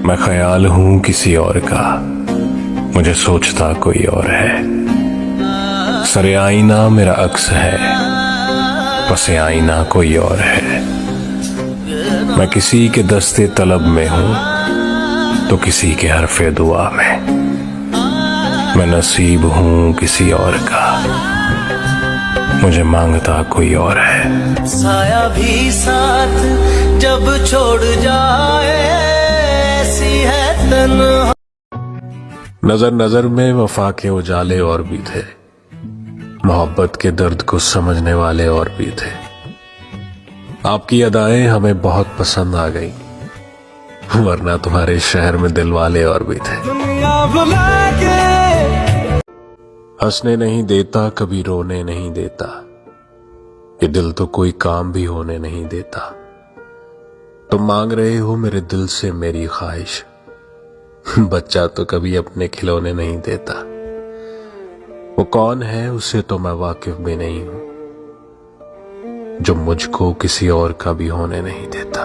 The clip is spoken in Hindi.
मैं ख्याल हूं किसी और का, मुझे सोचता कोई और है। सरे आईना मेरा अक्स है, पसे आईना कोई और है। मैं किसी के दस्ते तलब में हूं तो किसी के हरफे दुआ में। मैं नसीब हूं किसी और का, मुझे मांगता कोई और है। साया भी साथ जब छोड़ जाए, ऐसी है तन्हा। नजर नजर में वफा के उजाले और भी थे, मोहब्बत के दर्द को समझने वाले और भी थे। आपकी अदाएं हमें बहुत पसंद आ गई, वरना तुम्हारे शहर में दिल वाले और भी थे। हंसने नहीं देता, कभी रोने नहीं देता, ये दिल तो कोई काम भी होने नहीं देता। तुम मांग रहे हो मेरे दिल से मेरी ख्वाहिश, बच्चा तो कभी अपने खिलौने नहीं देता। वो कौन है उसे तो मैं वाकिफ भी नहीं हूं, जो मुझको किसी और का भी होने नहीं देता।